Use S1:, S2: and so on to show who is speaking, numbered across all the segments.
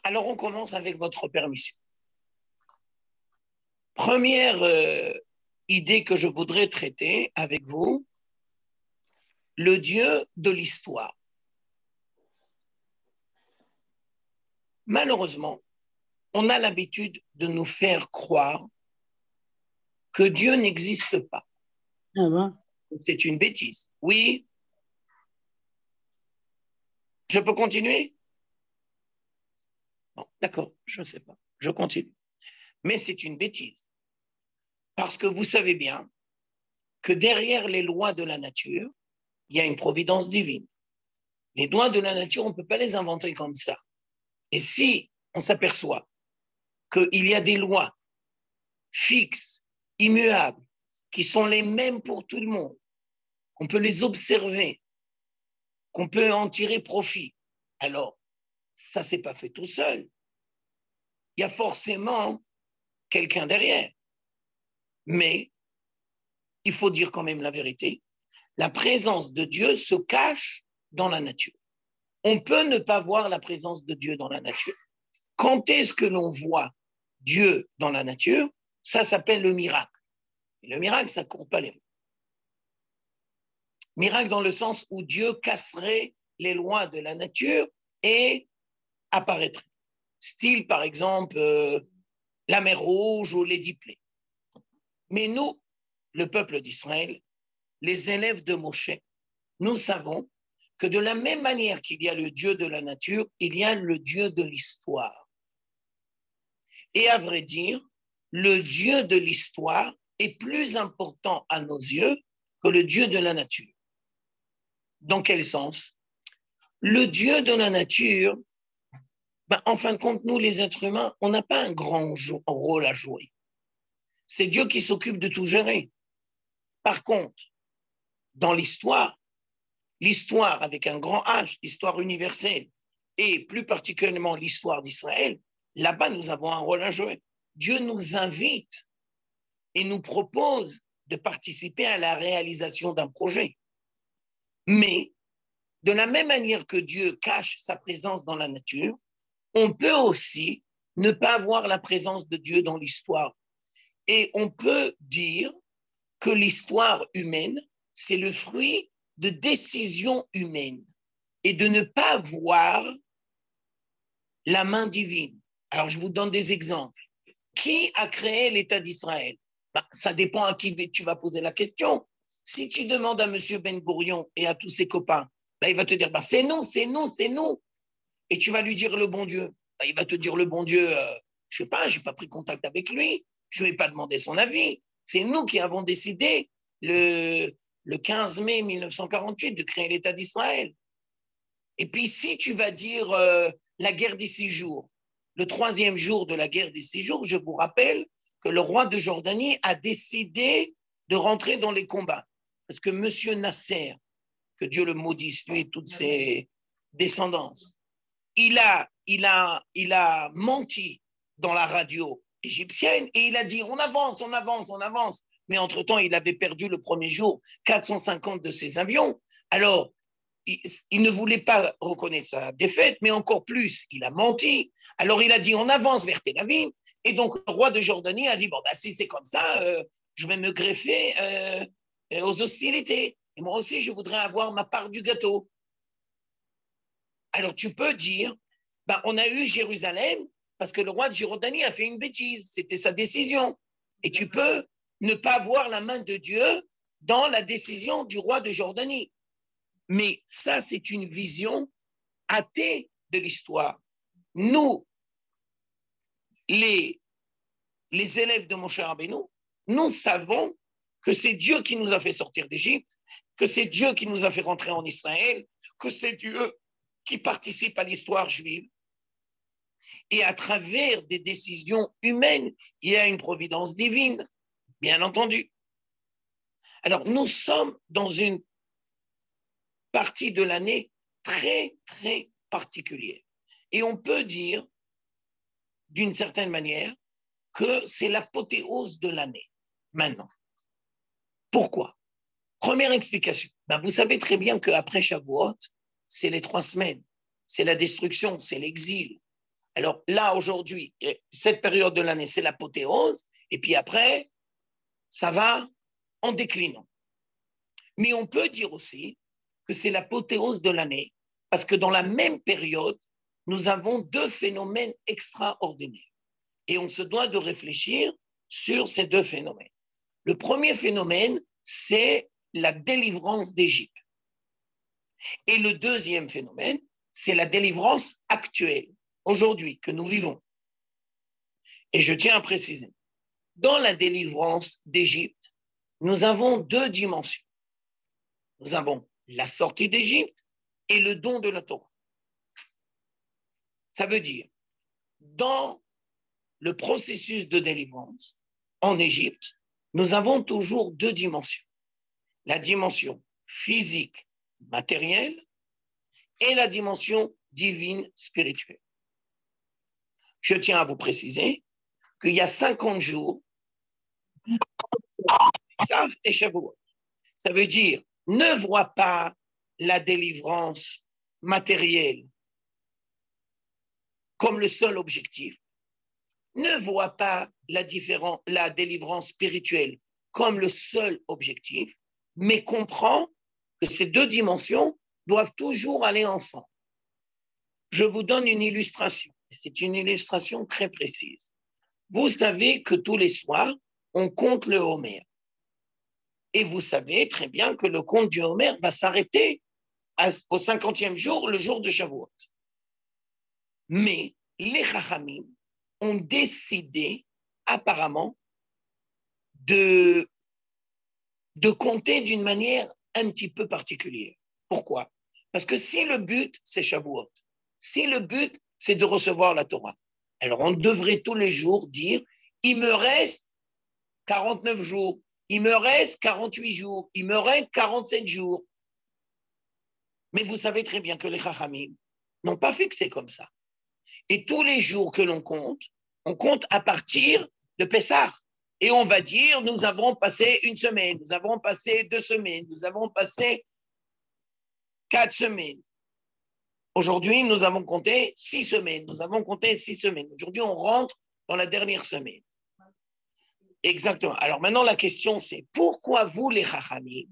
S1: Alors, on commence avec votre permission. Première idée que je voudrais traiter avec vous, le Dieu de l'histoire. Malheureusement, on a l'habitude de nous faire croire que Dieu n'existe pas.
S2: Ah bon?
S1: C'est une bêtise. Oui. Je peux continuer? Bon, d'accord, je ne sais pas. Je continue. Mais c'est une bêtise. Parce que vous savez bien que derrière les lois de la nature, il y a une providence divine. Les lois de la nature, on ne peut pas les inventer comme ça. Et si on s'aperçoit qu'il y a des lois fixes, immuables, qui sont les mêmes pour tout le monde, qu'on peut les observer, qu'on peut en tirer profit, alors ça ne s'est pas fait tout seul. Il y a forcément quelqu'un derrière. Mais il faut dire quand même la vérité, la présence de Dieu se cache dans la nature. On peut ne pas voir la présence de Dieu dans la nature. Quand est-ce que l'on voit Dieu dans la nature? Ça s'appelle le miracle. Et le miracle, ça ne court pas les rues. Miracle dans le sens où Dieu casserait les lois de la nature et apparaîtrait. Style, par exemple, la mer Rouge ou les 10 plaies. Mais nous, le peuple d'Israël, les élèves de Moshe, nous savons que de la même manière qu'il y a le Dieu de la nature, il y a le Dieu de l'histoire. Et à vrai dire, le Dieu de l'histoire est plus important à nos yeux que le Dieu de la nature. Dans quel sens? Le Dieu de la nature, en fin de compte, nous les êtres humains, on n'a pas un grand rôle à jouer. C'est Dieu qui s'occupe de tout gérer. Par contre, dans l'histoire avec un grand H, l'histoire universelle, et plus particulièrement l'histoire d'Israël, là-bas, nous avons un rôle à jouer. Dieu nous invite et nous propose de participer à la réalisation d'un projet. Mais, de la même manière que Dieu cache sa présence dans la nature, on peut aussi ne pas avoir la présence de Dieu dans l'histoire. Et on peut dire que l'histoire humaine, c'est le fruit de décisions humaines et de ne pas voir la main divine. Alors, je vous donne des exemples. Qui a créé l'État d'Israël? Ça dépend à qui tu vas poser la question. Si tu demandes à M. Ben Gourion et à tous ses copains, il va te dire, c'est nous, c'est nous, c'est nous. Et tu vas lui dire le bon Dieu. Il va te dire le bon Dieu, je ne sais pas, je n'ai pas pris contact avec lui, je ne lui ai pas demandé son avis. C'est nous qui avons décidé le 15 mai 1948 de créer l'État d'Israël. Et puis si tu vas dire la guerre des 6 jours, le 3e jour de la guerre des 6 jours, je vous rappelle que le roi de Jordanie a décidé de rentrer dans les combats. Parce que M. Nasser, que Dieu le maudisse, lui et toutes ses descendances, il a menti dans la radio égyptienne et il a dit on avance, on avance, on avance. Mais entre-temps, il avait perdu le premier jour 450 de ses avions. Alors, il ne voulait pas reconnaître sa défaite, mais encore plus, il a menti. Alors, il a dit on avance vers Tel Aviv. Et donc, le roi de Jordanie a dit bon, si c'est comme ça, je vais me greffer aux hostilités. Et moi aussi, je voudrais avoir ma part du gâteau. Alors, tu peux dire, on a eu Jérusalem parce que le roi de Jordanie a fait une bêtise. C'était sa décision. Et tu peux ne pas voir la main de Dieu dans la décision du roi de Jordanie. Mais ça, c'est une vision athée de l'histoire. Nous, les élèves de Moshe Rabbeinu, nous savons que c'est Dieu qui nous a fait sortir d'Égypte, que c'est Dieu qui nous a fait rentrer en Israël, que c'est Dieu qui participe à l'histoire juive. Et à travers des décisions humaines, il y a une providence divine, bien entendu. Alors, nous sommes dans une partie de l'année très, très particulière. Et on peut dire, d'une certaine manière, que c'est l'apothéose de l'année, maintenant. Pourquoi? Première explication. Vous savez très bien qu'après Shavuot, c'est les 3 semaines. C'est la destruction, c'est l'exil. Alors là, aujourd'hui, cette période de l'année, c'est l'apothéose, et puis après, ça va en déclinant. Mais on peut dire aussi que c'est l'apothéose de l'année, parce que dans la même période, nous avons deux phénomènes extraordinaires. Et on se doit de réfléchir sur ces deux phénomènes. Le premier phénomène, c'est la délivrance d'Égypte. Et le deuxième phénomène, c'est la délivrance actuelle, aujourd'hui, que nous vivons. Et je tiens à préciser, dans la délivrance d'Égypte, nous avons deux dimensions. Nous avons la sortie d'Égypte et le don de la Torah. Ça veut dire, dans le processus de délivrance en Égypte, nous avons toujours deux dimensions. La dimension physique, matérielle, et la dimension divine, spirituelle. Je tiens à vous préciser qu'il y a 50 jours, Pessah et Shavuot. Ça veut dire, ne vois pas la délivrance matérielle comme le seul objectif. Ne vois pas la délivrance spirituelle comme le seul objectif, mais comprends que ces deux dimensions doivent toujours aller ensemble. Je vous donne une illustration. C'est une illustration très précise. Vous savez que tous les soirs, on compte le Homer. Et vous savez très bien que le compte du Homer va s'arrêter au 50e jour, le jour de Shavuot. Mais les Chachamim ont décidé apparemment de compter d'une manière un petit peu particulière. Pourquoi? Parce que si le but, c'est Shavuot, si le but, c'est de recevoir la Torah, alors on devrait tous les jours dire, il me reste 49 jours, il me reste 48 jours, il me reste 47 jours. Mais vous savez très bien que les Chachamim n'ont pas fixé comme ça. Et tous les jours que l'on compte, on compte à partir de Pessah. Et on va dire, nous avons passé une semaine, nous avons passé 2 semaines, nous avons passé 4 semaines. Aujourd'hui, nous avons compté 6 semaines. Nous avons compté 6 semaines. Aujourd'hui, on rentre dans la dernière semaine. Exactement. Alors maintenant, la question, c'est pourquoi vous, les Chachamim,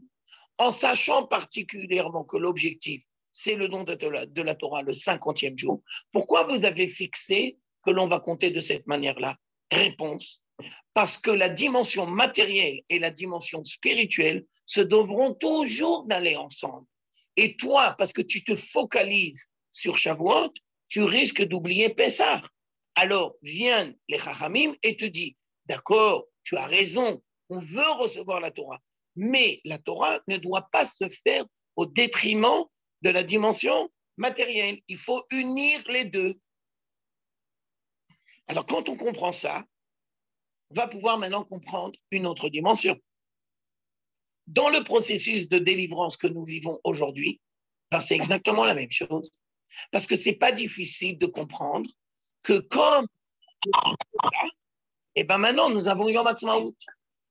S1: en sachant particulièrement que l'objectif, c'est le don de la Torah, le 50e jour, pourquoi vous avez fixé que l'on va compter de cette manière-là? Réponse, parce que la dimension matérielle et la dimension spirituelle se devront toujours d'aller ensemble. Et toi, parce que tu te focalises sur Shavuot, tu risques d'oublier Pessah. Alors, viennent les Chachamim et te disent, d'accord, tu as raison, on veut recevoir la Torah, mais la Torah ne doit pas se faire au détriment de la dimension matérielle. Il faut unir les deux. Alors, quand on comprend ça, on va pouvoir maintenant comprendre une autre dimension. Dans le processus de délivrance que nous vivons aujourd'hui, ben c'est exactement la même chose. Parce que ce n'est pas difficile de comprendre que comme ça, et ben maintenant nous avons Yom Ha'atzmaut.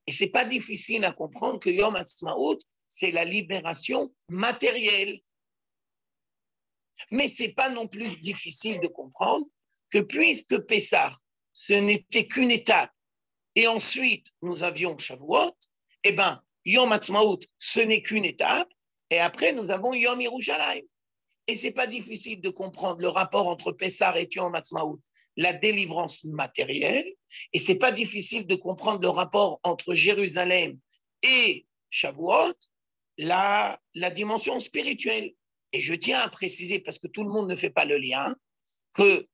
S1: Et ce n'est pas difficile à comprendre que Yom Ha'atzmaut, c'est la libération matérielle. Mais ce n'est pas non plus difficile de comprendre que puisque Pessah, ce n'était qu'une étape, et ensuite nous avions Shavuot, eh bien, Yom Ha'atzmaut, ce n'est qu'une étape, et après nous avons Yom Yerushalayim. Et ce n'est pas difficile de comprendre le rapport entre Pessah et Yom Ha'atzmaut, la délivrance matérielle, et ce n'est pas difficile de comprendre le rapport entre Jérusalem et Shavuot, la dimension spirituelle. Et je tiens à préciser, parce que tout le monde ne fait pas le lien, que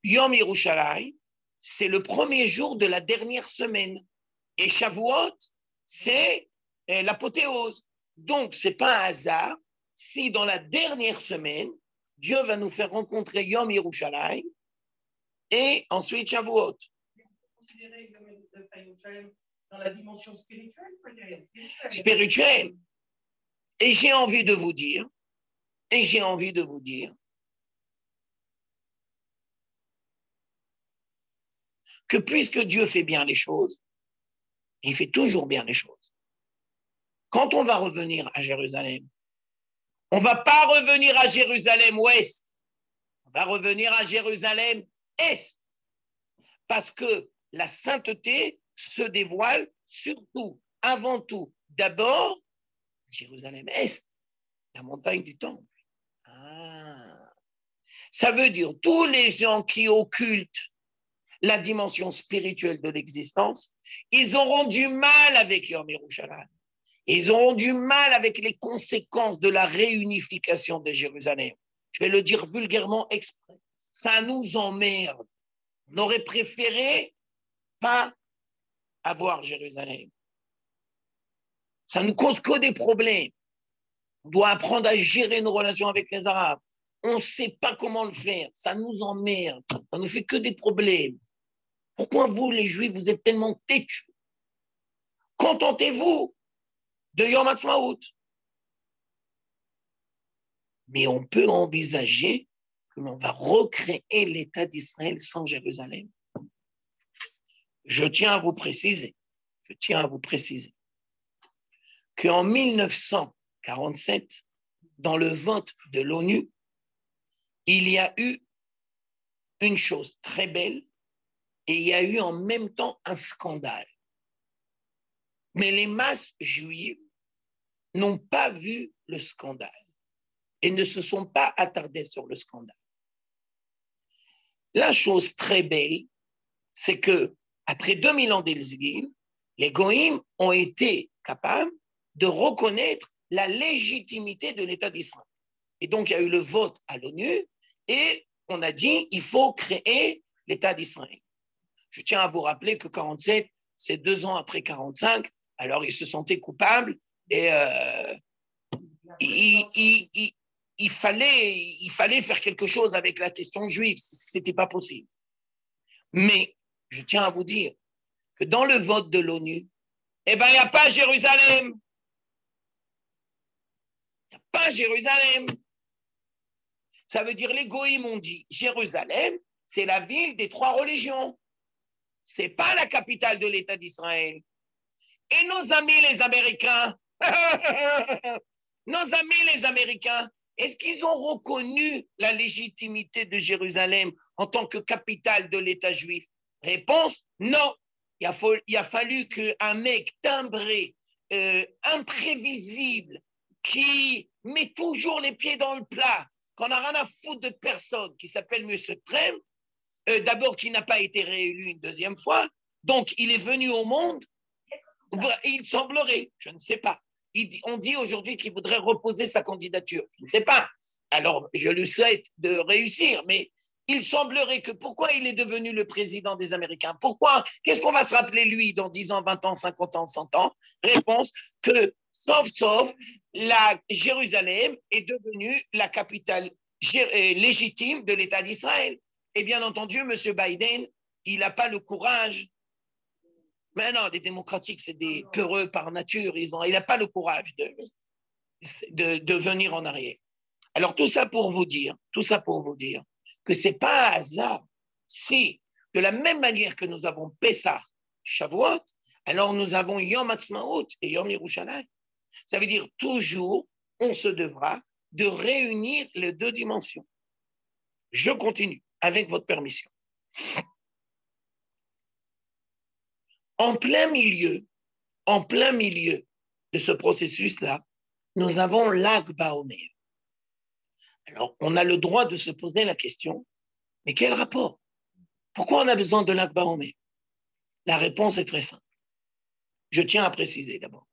S1: Yom Yerushalayim, c'est le premier jour de la dernière semaine. Et Shavuot, c'est l'apothéose. Donc, ce n'est pas un hasard si dans la dernière semaine, Dieu va nous faire rencontrer Yom Yerushalayim et ensuite Shavuot.
S2: Considérer Yom Yerushalayim dans la dimension spirituelle,
S1: spirituelle. Et j'ai envie de vous dire, que puisque Dieu fait bien les choses, il fait toujours bien les choses. Quand on va revenir à Jérusalem, on ne va pas revenir à Jérusalem ouest, on va revenir à Jérusalem est. Parce que la sainteté se dévoile surtout, avant tout, d'abord, Jérusalem-Est, la montagne du temple. Ah. Ça veut dire tous les gens qui occultent la dimension spirituelle de l'existence, ils auront du mal avec Yom Yerushalayim. Ils auront du mal avec les conséquences de la réunification de Jérusalem. Je vais le dire vulgairement exprès. Ça nous emmerde. On aurait préféré pas avoir Jérusalem. Ça nous cause que des problèmes. On doit apprendre à gérer nos relations avec les Arabes. On ne sait pas comment le faire. Ça nous emmerde. Ça ne fait que des problèmes. Pourquoi vous, les Juifs, vous êtes tellement têtus? Contentez-vous de Yom Ha'atzmaut. Mais on peut envisager que l'on va recréer l'État d'Israël sans Jérusalem. Je tiens à vous préciser qu'en 1947, dans le vote de l'ONU, il y a eu une chose très belle et il y a eu en même temps un scandale. Mais les masses juives n'ont pas vu le scandale et ne se sont pas attardées sur le scandale. La chose très belle, c'est que après 2000 ans d'exil, les Goïms ont été capables de reconnaître la légitimité de l'État d'Israël. Et donc, il y a eu le vote à l'ONU et on a dit il faut créer l'État d'Israël. Je tiens à vous rappeler que 47, c'est 2 ans après 45, alors ils se sentaient coupables et il fallait faire quelque chose avec la question juive. Ce n'était pas possible. Mais je tiens à vous dire que dans le vote de l'ONU, eh ben, il n'y a pas Jérusalem. Il n'y a pas Jérusalem. Ça veut dire les Goïms ont dit Jérusalem, c'est la ville des 3 religions. Ce n'est pas la capitale de l'État d'Israël. Et nos amis les Américains, est-ce qu'ils ont reconnu la légitimité de Jérusalem en tant que capitale de l'État juif? Réponse, non. Il a fallu qu'un mec timbré, imprévisible, qui met toujours les pieds dans le plat, qu'on n'a rien à foutre de personne, qui s'appelle M. Trump, d'abord qui n'a pas été réélu une deuxième fois, donc il est venu au monde, il semblerait, je ne sais pas. On dit aujourd'hui qu'il voudrait reposer sa candidature. Je ne sais pas. Alors, je lui souhaite de réussir, mais il semblerait que pourquoi il est devenu le président des Américains? Pourquoi? Qu'est-ce qu'on va se rappeler, lui, dans 10 ans, 20 ans, 50 ans, 100 ans? Réponse, que sauf, la Jérusalem est devenue la capitale légitime de l'État d'Israël. Et bien entendu, M. Biden, il n'a pas le courage. Mais non, les démocratiques, c'est des peureux par nature. Il n'a pas le courage de venir en arrière. Alors, tout ça pour vous dire que ce n'est pas un hasard. Si, de la même manière que nous avons Pessah, Shavuot, alors nous avons Yom Ha'atzmaut et Yom Yerushalayim. Ça veut dire toujours, on se devra de réunir les 2 dimensions. Je continue, avec votre permission. En plein milieu de ce processus-là, nous avons Lag Baomer. Alors, on a le droit de se poser la question, mais quel rapport? Pourquoi on a besoin de Lag Baomer? La réponse est très simple. Je tiens à préciser d'abord.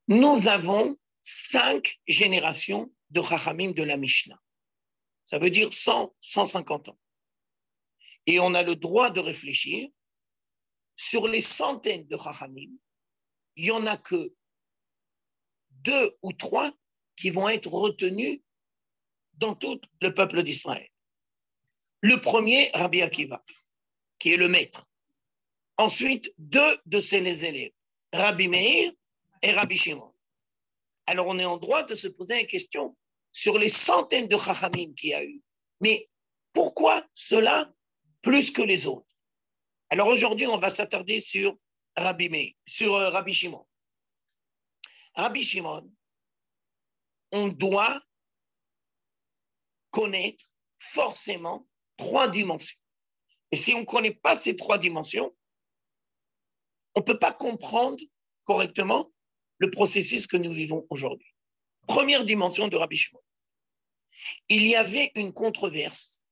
S1: Nous avons 5 générations de Chachamim de la Mishnah. Ça veut dire 100, 150 ans. Et on a le droit de réfléchir. Sur les centaines de Chachamim, il n'y en a que 2 ou 3 qui vont être retenus dans tout le peuple d'Israël. Le premier, Rabbi Akiva, qui est le maître. Ensuite, 2 de ses élèves, Rabbi Meir et Rabbi Shimon. Alors, on est en droit de se poser une question sur les centaines de Chachamim qu'il y a eu. Mais pourquoi cela plus que les autres? Alors aujourd'hui, on va s'attarder sur Rabbi Shimon. Rabbi Shimon, on doit connaître forcément 3 dimensions. Et si on ne connaît pas ces 3 dimensions, on ne peut pas comprendre correctement le processus que nous vivons aujourd'hui. Première dimension de Rabbi Shimon. Il y avait une controverse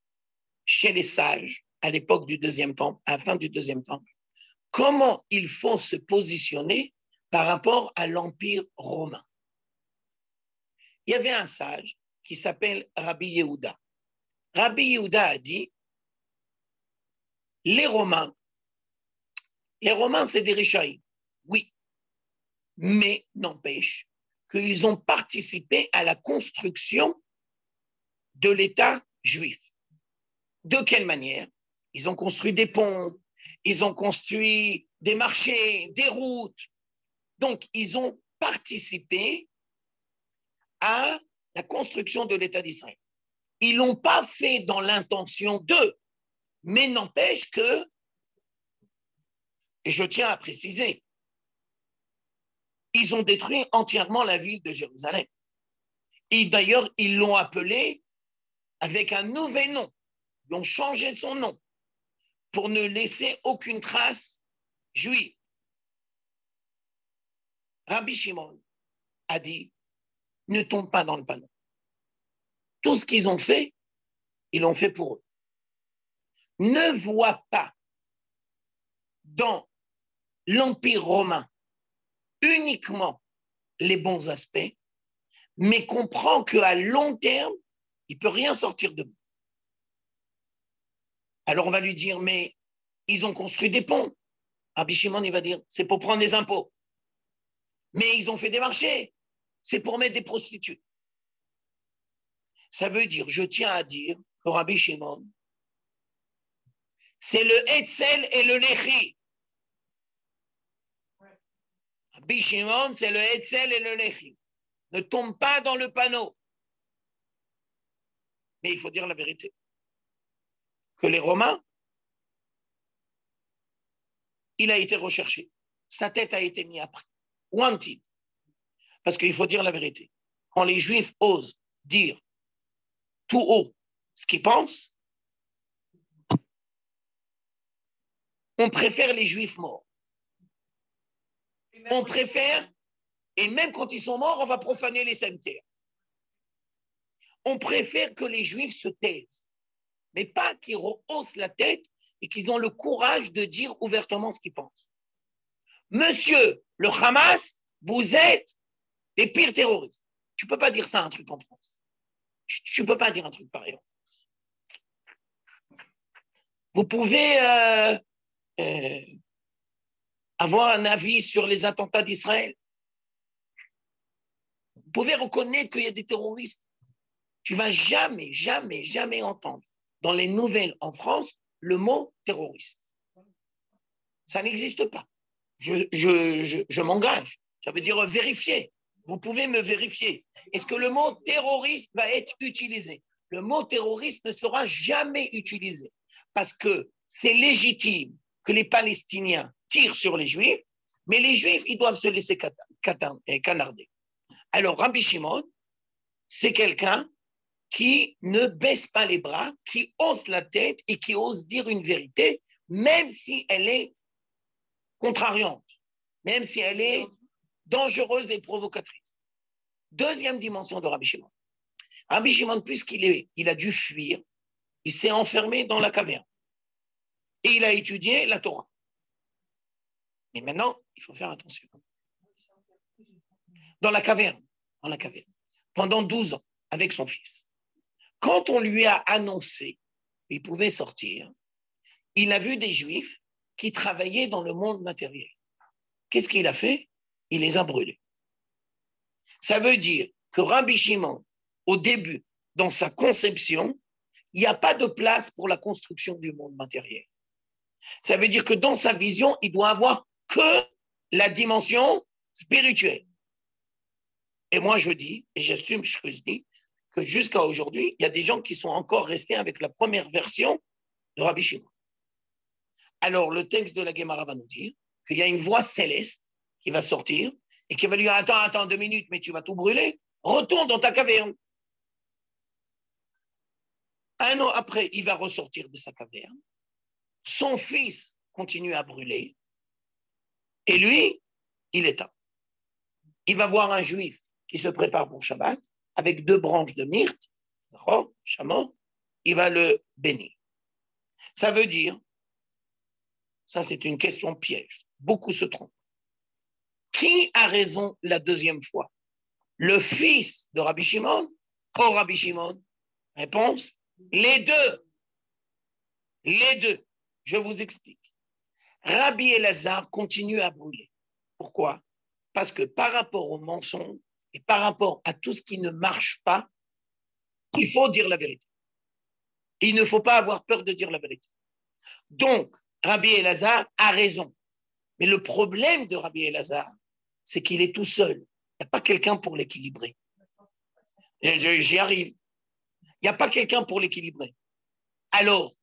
S1: chez les sages à l'époque du deuxième temple, à la fin du deuxième temple. Comment il faut se positionner par rapport à l'Empire romain? Il y avait un sage qui s'appelle Rabbi Yehuda. Rabbi Yehuda a dit, les Romains, c'est des Rishaïs, oui, mais n'empêche qu'ils ont participé à la construction de l'État juif. De quelle manière? Ils ont construit des ponts, ils ont construit des marchés, des routes. Donc, ils ont participé à la construction de l'État d'Israël. Ils ne l'ont pas fait dans l'intention d'eux, mais n'empêche que, et je tiens à préciser, ils ont détruit entièrement la ville de Jérusalem. Et d'ailleurs, ils l'ont appelée avec un nouvel nom. Ils ont changé son nom pour ne laisser aucune trace juive. Rabbi Shimon a dit, ne tombe pas dans le panneau. Tout ce qu'ils ont fait, ils l'ont fait pour eux. Ne vois pas dans l'Empire romain uniquement les bons aspects, mais comprends qu'à long terme, il ne peut rien sortir de bon. Alors on va lui dire, mais ils ont construit des ponts. Rabbi Shimon, il va dire, c'est pour prendre des impôts. Mais ils ont fait des marchés, c'est pour mettre des prostituées. Ça veut dire, je tiens à dire que Rabbi Shimon, c'est le Hetzel et le Lechi. Rabbi Shimon, c'est le Hetzel et le Lechi. Ne tombe pas dans le panneau. Mais il faut dire la vérité. Que les Romains, il a été recherché. Sa tête a été mise à prix. Wanted. Parce qu'il faut dire la vérité. Quand les Juifs osent dire tout haut ce qu'ils pensent, on préfère les Juifs morts. On préfère, et même quand ils sont morts, on va profaner les cimetières. On préfère que les Juifs se taisent, mais pas qu'ils rehaussent la tête et qu'ils ont le courage de dire ouvertement ce qu'ils pensent. Monsieur le Hamas, vous êtes les pires terroristes. Tu ne peux pas dire ça un truc en France. Tu ne peux pas dire un truc pareil en France. Vous pouvez avoir un avis sur les attentats d'Israël. Vous pouvez reconnaître qu'il y a des terroristes. Tu ne vas jamais, jamais, jamais entendre dans les nouvelles en France le mot terroriste. Ça n'existe pas. Je m'engage. Ça veut dire vérifier. Vous pouvez me vérifier. Est-ce que le mot terroriste va être utilisé? Le mot terroriste ne sera jamais utilisé parce que c'est légitime que les Palestiniens tirent sur les Juifs, mais les Juifs, ils doivent se laisser canarder. Alors, Rabbi Shimon, c'est quelqu'un qui ne baisse pas les bras, qui hausse la tête et qui ose dire une vérité, même si elle est contrariante, même si elle est dangereuse et provocatrice. Deuxième dimension de Rabbi Shimon. Rabbi Shimon, puisqu'il a dû fuir, il s'est enfermé dans la caverne et il a étudié la Torah. Mais maintenant, il faut faire attention. Dans la caverne, pendant 12 ans, avec son fils. Quand on lui a annoncé qu'il pouvait sortir, il a vu des Juifs qui travaillaient dans le monde matériel. Qu'est-ce qu'il a fait? Il les a brûlés. Ça veut dire que Rabbi Shimon, au début, dans sa conception, il n'y a pas de place pour la construction du monde matériel. Ça veut dire que dans sa vision, il doit avoir que la dimension spirituelle. Et moi, je dis, et j'assume ce que je dis, que jusqu'à aujourd'hui, il y a des gens qui sont encore restés avec la première version de Rabbi Shimon. Alors, le texte de la Gemara va nous dire qu'il y a une voix céleste qui va sortir et qui va lui dire, attends 2 minutes, mais tu vas tout brûler, retourne dans ta caverne. Un an après, il va ressortir de sa caverne. Son fils continue à brûler. Et lui, il éteint. Il va voir un juif qui se prépare pour Shabbat avec 2 branches de myrte, chameau, il va le bénir. Ça veut dire, ça c'est une question piège, beaucoup se trompent. Qui a raison la deuxième fois? Le fils de Rabbi Shimon ou Rabbi Shimon? Réponse, les deux. Les deux. Je vous explique. Rabbi Elazar continue à brûler. Pourquoi? Parce que par rapport au mensonge et par rapport à tout ce qui ne marche pas, il faut dire la vérité. Il ne faut pas avoir peur de dire la vérité. Donc, Rabbi Elazar a raison. Mais le problème de Rabbi Elazar, c'est qu'il est tout seul. Il n'y a pas quelqu'un pour l'équilibrer. J'y arrive. Il n'y a pas quelqu'un pour l'équilibrer. Alors,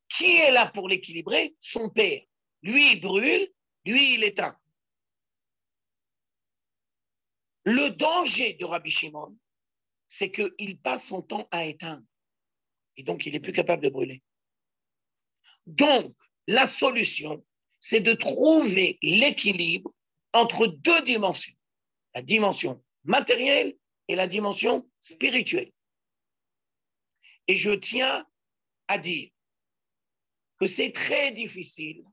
S1: qui est là pour l'équilibrer? Son père. Lui, il brûle, lui, il éteint. Le danger de Rabbi Shimon, c'est qu'il passe son temps à éteindre. Et donc, il n'est plus capable de brûler. Donc, la solution, c'est de trouver l'équilibre entre 2 dimensions. La dimension matérielle et la dimension spirituelle. Et je tiens à dire que c'est très difficile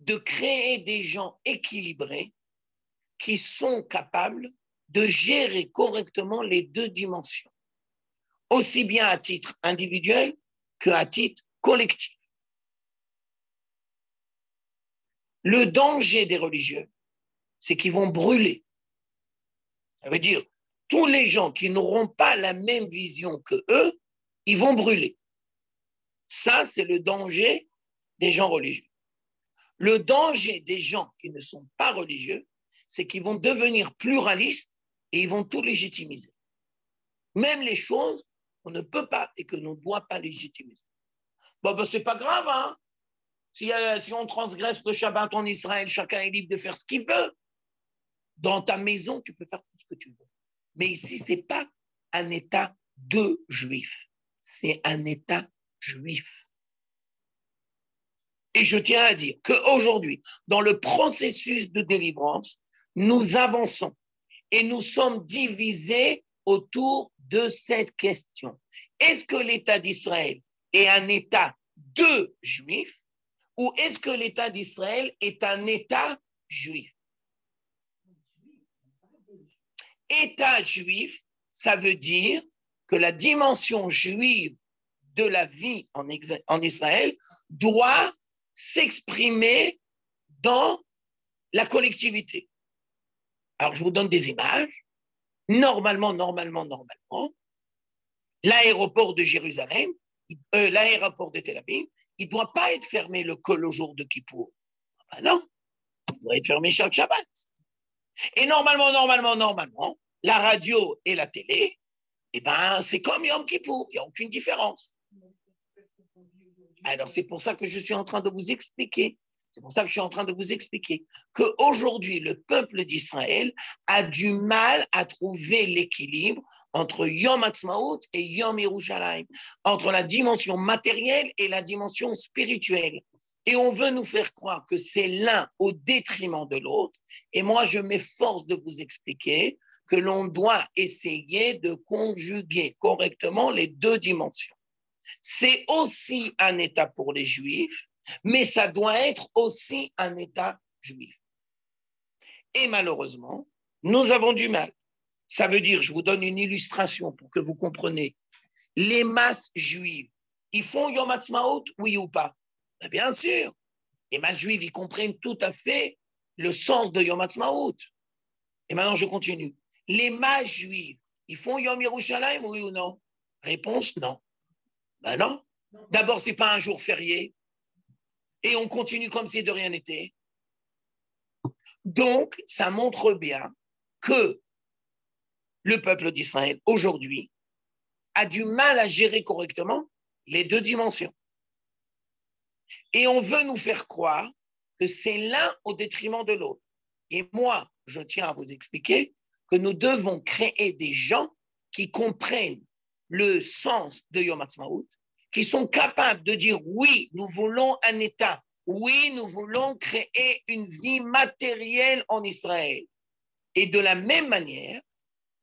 S1: de créer des gens équilibrés qui sont capables de gérer correctement les 2 dimensions, aussi bien à titre individuel qu'à titre collectif. Le danger des religieux, c'est qu'ils vont brûler. Ça veut dire, tous les gens qui n'auront pas la même vision que eux, ils vont brûler. Ça, c'est le danger des gens religieux. Le danger des gens qui ne sont pas religieux, c'est qu'ils vont devenir pluralistes et ils vont tout légitimiser. Même les choses qu'on ne peut pas et que l'on ne doit pas légitimiser. Bon, c'est pas grave, hein. Si on transgresse le Shabbat en Israël, chacun est libre de faire ce qu'il veut. Dans ta maison, tu peux faire tout ce que tu veux. Mais ici, ce n'est pas un État de juifs. C'est un État juif. Et je tiens à dire qu'aujourd'hui, dans le processus de délivrance, nous avançons et nous sommes divisés autour de cette question. Est-ce que l'État d'Israël est un État de juifs ou est-ce que l'État d'Israël est un État juif? État juif, ça veut dire que la dimension juive de la vie en Israël doit s'exprimer dans la collectivité. Alors, je vous donne des images. Normalement, l'aéroport de Jérusalem, l'aéroport de Tel Aviv, il ne doit pas être fermé le jour de Kippour. Ben non, il doit être fermé chaque Shabbat. Et normalement, la radio et la télé, eh ben, c'est comme Yom Kippour, il n'y a aucune différence. Alors, c'est pour ça que je suis en train de vous expliquer. C'est pour ça que je suis en train de vous expliquer qu'aujourd'hui, le peuple d'Israël a du mal à trouver l'équilibre entre Yom Ha'atzmaut et Yom Yerushalayim, entre la dimension matérielle et la dimension spirituelle. Et on veut nous faire croire que c'est l'un au détriment de l'autre. Et moi, je m'efforce de vous expliquer que l'on doit essayer de conjuguer correctement les 2 dimensions. C'est aussi un État pour les Juifs, mais ça doit être aussi un État juif. Et malheureusement, nous avons du mal. Ça veut dire, je vous donne une illustration pour que vous compreniez. Les masses juives, ils font Yom Ha'atzmaut, oui ou pas? Bien sûr. Les masses juives, ils comprennent tout à fait le sens de Yom Ha'atzmaut. Et maintenant, je continue. Les masses juives, ils font Yom Yerushalayim, oui ou non? Réponse, non. Ben non. D'abord, ce n'est pas un jour férié. Et on continue comme si de rien n'était. Donc, ça montre bien que le peuple d'Israël, aujourd'hui, a du mal à gérer correctement les 2 dimensions. Et on veut nous faire croire que c'est l'un au détriment de l'autre. Et moi, je tiens à vous expliquer que nous devons créer des gens qui comprennent le sens de Yom Ha'atzmaut qui sont capables de dire oui, nous voulons un État, oui, nous voulons créer une vie matérielle en Israël. Et de la même manière,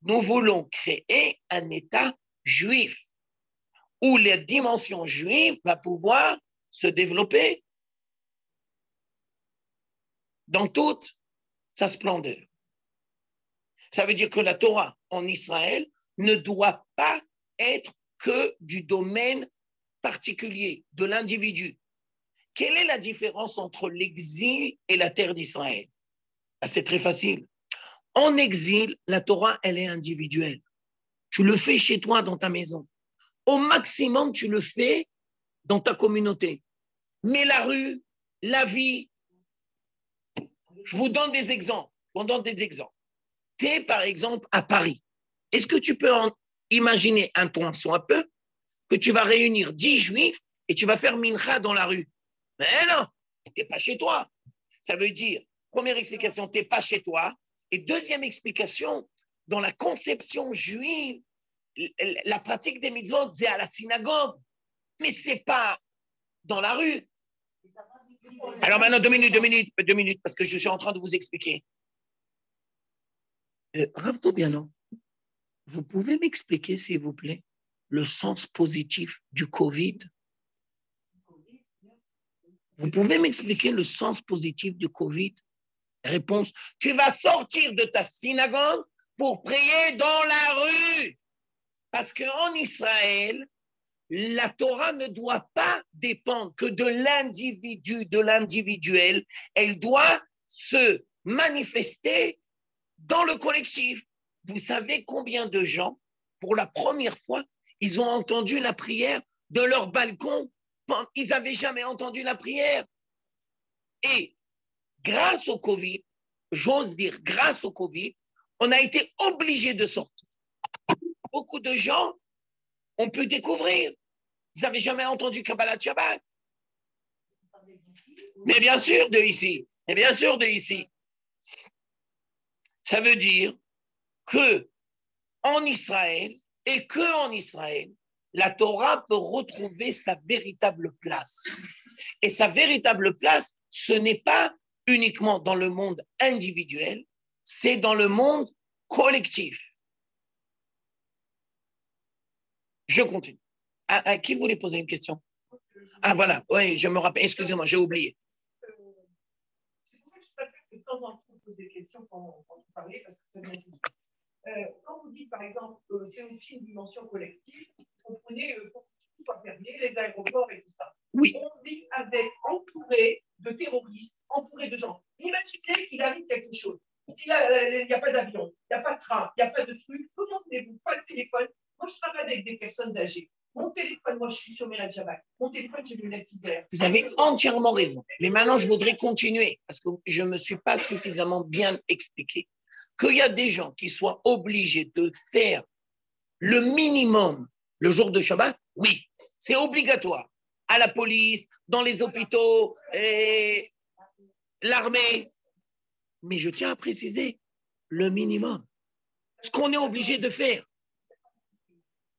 S1: nous voulons créer un État juif où la dimension juive va pouvoir se développer dans toute sa splendeur. Ça veut dire que la Torah en Israël ne doit pas être que du domaine particulier de l'individu. Quelle est la différence entre l'exil et la terre d'Israël? C'est très facile. En exil, la Torah, elle est individuelle. Tu le fais chez toi, dans ta maison. Au maximum, tu le fais dans ta communauté. Mais la rue, la vie, je vous donne des exemples. Tu es, par exemple, à Paris. Est-ce que tu peux imaginer un temps soit peu que tu vas réunir 10 juifs et tu vas faire mincha dans la rue? Mais non, tu n'es pas chez toi. Ça veut dire, première explication, tu n'es pas chez toi. Et deuxième explication, dans la conception juive, la pratique des mitzvot, c'est à la synagogue, mais ce n'est pas dans la rue. Alors maintenant, deux minutes, parce que je suis en train de vous expliquer. Rav Tobiano, vous pouvez m'expliquer, s'il vous plaît, le sens positif du Covid? Vous pouvez m'expliquer le sens positif du Covid? Réponse, tu vas sortir de ta synagogue pour prier dans la rue. Parce qu'en Israël, la Torah ne doit pas dépendre que de l'individu, de l'individuel. Elle doit se manifester dans le collectif. Vous savez combien de gens, pour la première fois, ils ont entendu la prière de leur balcon? Ils n'avaient jamais entendu la prière. Et grâce au Covid, j'ose dire grâce au Covid, on a été obligé de sortir. Beaucoup de gens ont pu découvrir. Ils n'avaient jamais entendu Kabbalat Shabbat. Mais bien sûr de ici. Ça veut dire que en Israël, et que en Israël, la Torah peut retrouver sa véritable place. Et sa véritable place, ce n'est pas uniquement dans le monde individuel, c'est dans le monde collectif. Je continue. À qui voulait poser une question? Ah voilà, oui, je me rappelle, excusez-moi, j'ai oublié.
S2: C'est pour ça que je préfère que de temps en temps poser des questions quand vous parlez, parce que c'est bien tout. Quand vous dites, par exemple, c'est aussi une dimension collective, comprenez, pour que tout soit fermé, les aéroports et tout ça.
S1: Oui.
S2: On vit entouré de terroristes, entouré de gens. Imaginez qu'il arrive quelque chose. Si là, il n'y a pas d'avion, il n'y a pas de train, il n'y a pas de truc, comment voulez-vous? Pas de téléphone. Moi, je travaille avec des personnes âgées. Mon téléphone, moi, je suis sur Mérad Shabbat. Mon téléphone, je le laisse ouvert.
S1: Vous avez entièrement raison. Mais maintenant, je voudrais continuer parce que je ne me suis pas suffisamment bien expliqué. Qu'il y a des gens qui soient obligés de faire le minimum le jour de Shabbat, oui, c'est obligatoire. À la police, dans les hôpitaux, l'armée. Mais je tiens à préciser le minimum. Ce qu'on est obligé de faire.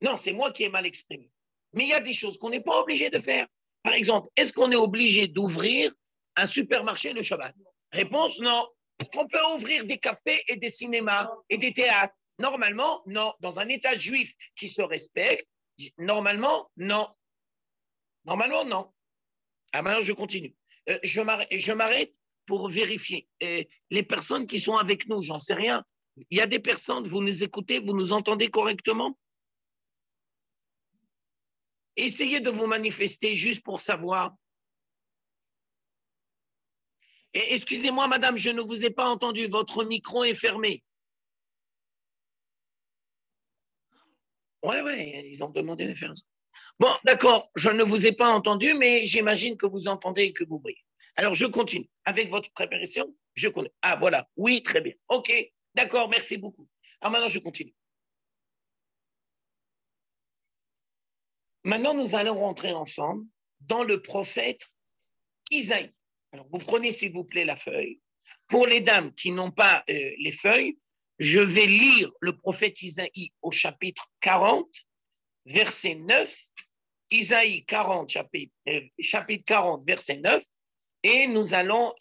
S1: Non, c'est moi qui ai mal exprimé. Mais il y a des choses qu'on n'est pas obligé de faire. Par exemple, est-ce qu'on est obligé d'ouvrir un supermarché le Shabbat? Réponse, non. Est-ce qu'on peut ouvrir des cafés et des cinémas et des théâtres? Normalement, non. Dans un État juif qui se respecte, normalement, non. Normalement, non. Ah, maintenant, je continue. Je m'arrête pour vérifier. Les personnes qui sont avec nous, j'en sais rien. Il y a des personnes, vous nous écoutez, vous nous entendez correctement? Essayez de vous manifester juste pour savoir. Et excusez-moi, madame, je ne vous ai pas entendu. Votre micro est fermé. Oui, ils ont demandé de faire ça. Bon, d'accord, je ne vous ai pas entendu, mais j'imagine que vous entendez et que vous voyez. Alors, je continue. Avec votre préparation, je connais. Ah, voilà. Oui, très bien. OK, d'accord, merci beaucoup. Alors maintenant, je continue. Maintenant, nous allons rentrer ensemble dans le prophète Isaïe. Alors, vous prenez, s'il vous plaît, la feuille. Pour les dames qui n'ont pas les feuilles, je vais lire le prophète Isaïe au chapitre 40, verset 9. Isaïe 40, chapitre 40, verset 9, et nous allons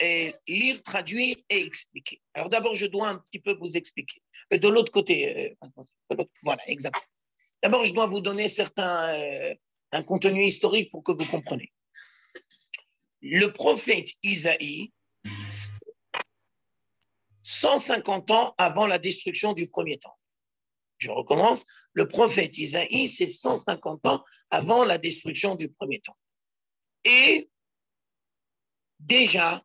S1: lire, traduire et expliquer. Alors d'abord, je dois un petit peu vous expliquer. De l'autre côté, voilà, exactement. D'abord, je dois vous donner un contenu historique pour que vous compreniez. Le prophète Isaïe, 150 ans avant la destruction du premier temple. Je recommence. Le prophète Isaïe, c'est 150 ans avant la destruction du premier temple. Et déjà,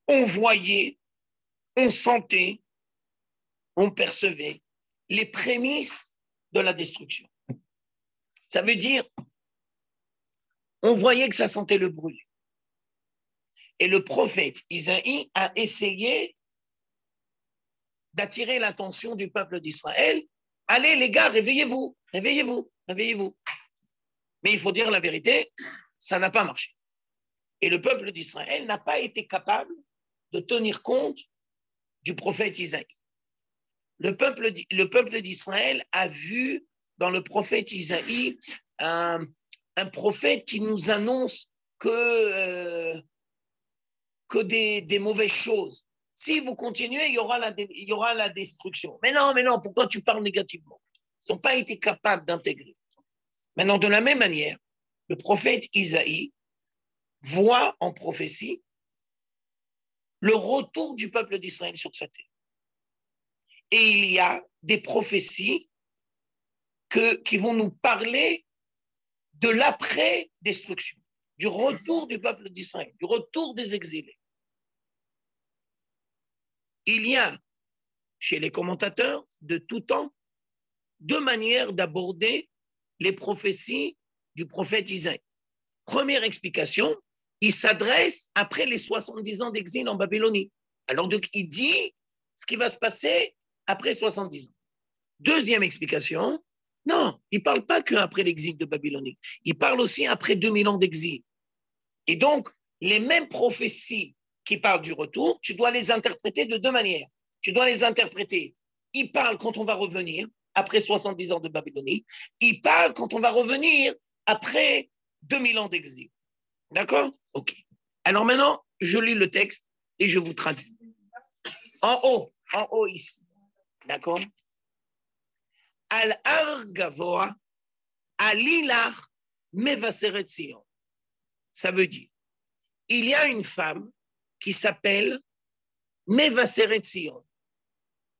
S1: on voyait, on sentait, on percevait les prémices de la destruction. Ça veut dire, on voyait que ça sentait le brûler. Et le prophète Isaïe a essayé d'attirer l'attention du peuple d'Israël. Allez les gars, réveillez-vous, réveillez-vous, réveillez-vous. Mais il faut dire la vérité, ça n'a pas marché. Et le peuple d'Israël n'a pas été capable de tenir compte du prophète Isaïe. Le peuple d'Israël a vu dans le prophète Isaïe un prophète qui nous annonce que des mauvaises choses. Si vous continuez, il y aura la destruction. Mais non, pourquoi tu parles négativement? Ils n'ont pas été capables d'intégrer. Maintenant, de la même manière, le prophète Isaïe voit en prophétie le retour du peuple d'Israël sur sa terre. Et il y a des prophéties qui vont nous parler de l'après-destruction, du retour du peuple d'Israël, du retour des exilés. Il y a, chez les commentateurs de tout temps, deux manières d'aborder les prophéties du prophète Isaïe. Première explication, il s'adresse après les 70 ans d'exil en Babylonie. Alors donc, il dit ce qui va se passer après 70 ans. Deuxième explication, non, il ne parle pas qu'après l'exil de Babylonie. Il parle aussi après 2000 ans d'exil. Et donc, les mêmes prophéties qui parlent du retour, tu dois les interpréter de deux manières. Tu dois les interpréter. Il parle quand on va revenir, après 70 ans de Babylonie. Il parle quand on va revenir après 2000 ans d'exil. D'accord? OK. Alors maintenant, je lis le texte et je vous traduis. En haut ici. D'accord? Al-Ar Gavoa, Alilach Mevaseret Sion. Ça veut dire, il y a une femme qui s'appelle Mevaseret Sion.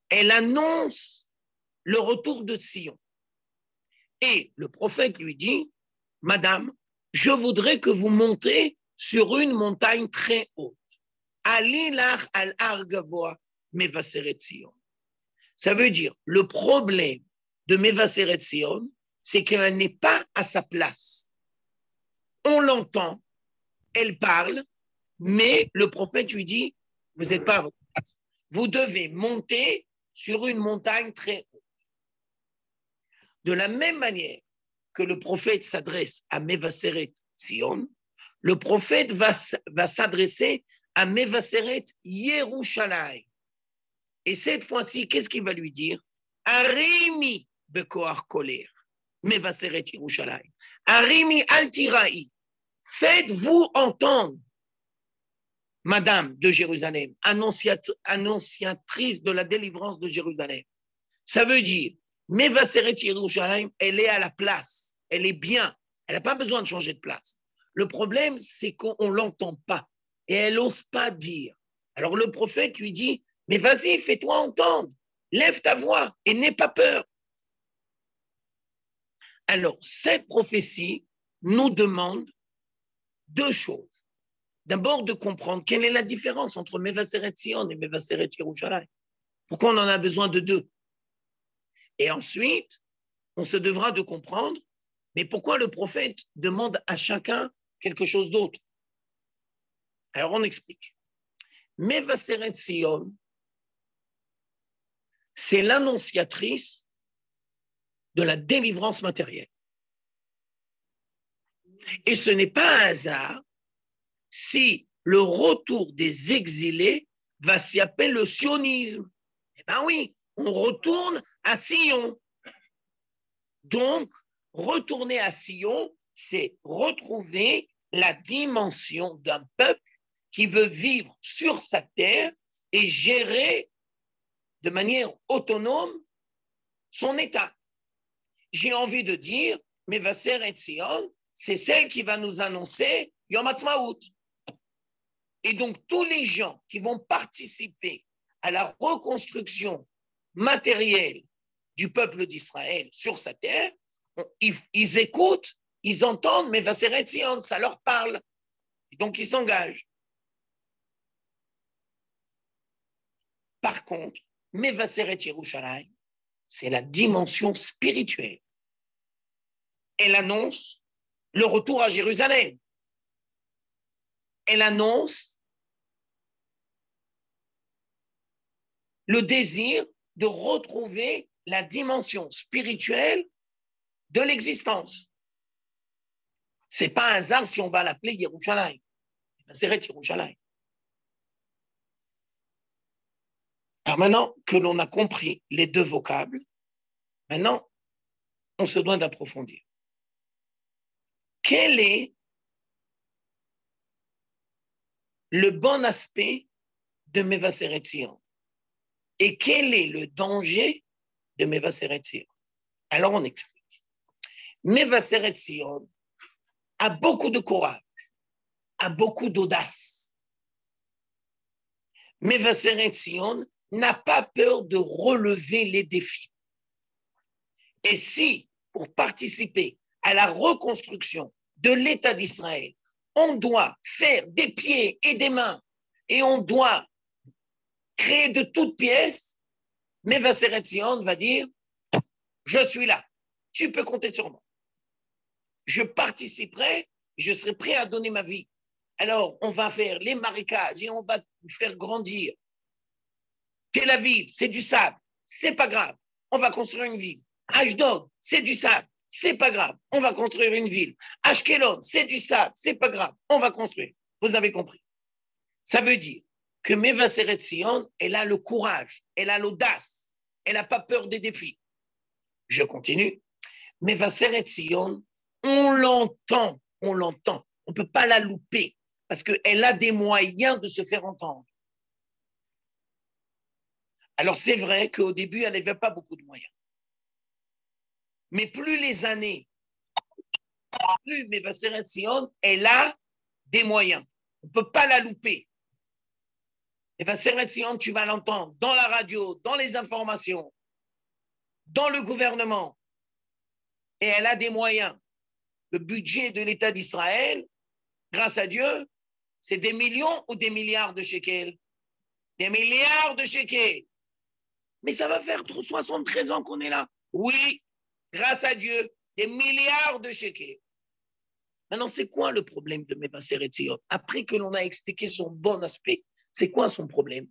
S1: Elle annonce le retour de Sion. Et le prophète lui dit, Madame, je voudrais que vous montez sur une montagne très haute. Alilach al-Ar Gavoa Mevaseret Sion. Ça veut dire, le problème de Mevaseret Sion, c'est qu'elle n'est pas à sa place. On l'entend, elle parle, mais le prophète lui dit, vous n'êtes pas à votre place. Vous devez monter sur une montagne très haute. De la même manière que le prophète s'adresse à Mevaseret Sion, le prophète va s'adresser à Mevaseret Yerushalayim. Et cette fois-ci, qu'est-ce qu'il va lui dire? Arimi bekoar koler, Mevaseret Yerushalayim. Arimi altirai. Faites-vous entendre, Madame de Jérusalem, annonciatrice de la délivrance de Jérusalem. Ça veut dire, Mevaseret Yerushalayim, elle est à la place, elle est bien, elle n'a pas besoin de changer de place. Le problème, c'est qu'on ne l'entend pas et elle n'ose pas dire. Alors le prophète lui dit, mais vas-y, fais-toi entendre, lève ta voix et n'aie pas peur. Alors, cette prophétie nous demande deux choses. D'abord, de comprendre quelle est la différence entre Mevaseret Sion et Mevaseret Yerushalayim. Pourquoi on en a besoin de deux? Et ensuite, on se devra de comprendre, mais pourquoi le prophète demande à chacun quelque chose d'autre? Alors, on explique. Mevaseret Sion, c'est l'annonciatrice de la délivrance matérielle. Et ce n'est pas un hasard si le retour des exilés va s'y appeler le sionisme. Eh bien oui, on retourne à Sion. Donc, Retourner à Sion, c'est retrouver la dimension d'un peuple qui veut vivre sur sa terre et gérer de manière autonome son État. J'ai envie de dire, Mevaser et Sion, c'est celle qui va nous annoncer Yom Ha'atzmaut. Et donc, tous les gens qui vont participer à la reconstruction matérielle du peuple d'Israël sur sa terre, ils écoutent, ils entendent Mevaser et Sion, ça leur parle. Et donc, ils s'engagent. Par contre, Mevaser et Yerushalayim, c'est la dimension spirituelle. Elle annonce le retour à Jérusalem. Elle annonce le désir de retrouver la dimension spirituelle de l'existence. Ce n'est pas un hasard si on va l'appeler Yerushalayim. C'est Yerushalayim. Alors maintenant que l'on a compris les deux vocables, maintenant, on se doit d'approfondir. Quel est le bon aspect de Mevaser Sion? Et quel est le danger de Mevaser Sion? Alors on explique. Mevaser Sion a beaucoup de courage, a beaucoup d'audace. Mevaser Sion n'a pas peur de relever les défis. Et si, pour participer à la reconstruction de l'État d'Israël, on doit faire des pieds et des mains et on doit créer de toutes pièces, Mevaser Sion va dire, je suis là, tu peux compter sur moi. Je participerai, je serai prêt à donner ma vie. Alors, on va faire les marécages et on va faire grandir. Tel Aviv, c'est du sable, c'est pas grave, on va construire une ville. Ashdod, c'est du sable, c'est pas grave, on va construire une ville. Ashkelon, c'est du sable, c'est pas grave, on va construire. Vous avez compris. Ça veut dire que Mevaser Sion, elle a le courage, elle a l'audace, elle n'a pas peur des défis. Je continue. Mevaser Sion, on l'entend. On ne peut pas la louper parce qu'elle a des moyens de se faire entendre. Alors c'est vrai qu'au début, elle n'avait pas beaucoup de moyens. Mais plus les années, plus Mevaser Sion, elle a des moyens. On ne peut pas la louper. Mevaser Sion, tu vas l'entendre dans la radio, dans les informations, dans le gouvernement. Et elle a des moyens. Le budget de l'État d'Israël, grâce à Dieu, c'est des millions ou des milliards de shekels? Des milliards de shekels. Mais ça va faire 73 ans qu'on est là. Oui, grâce à Dieu, des milliards de shekels. Maintenant, c'est quoi le problème de Mevaser Sion? Après que l'on a expliqué son bon aspect, c'est quoi son problème?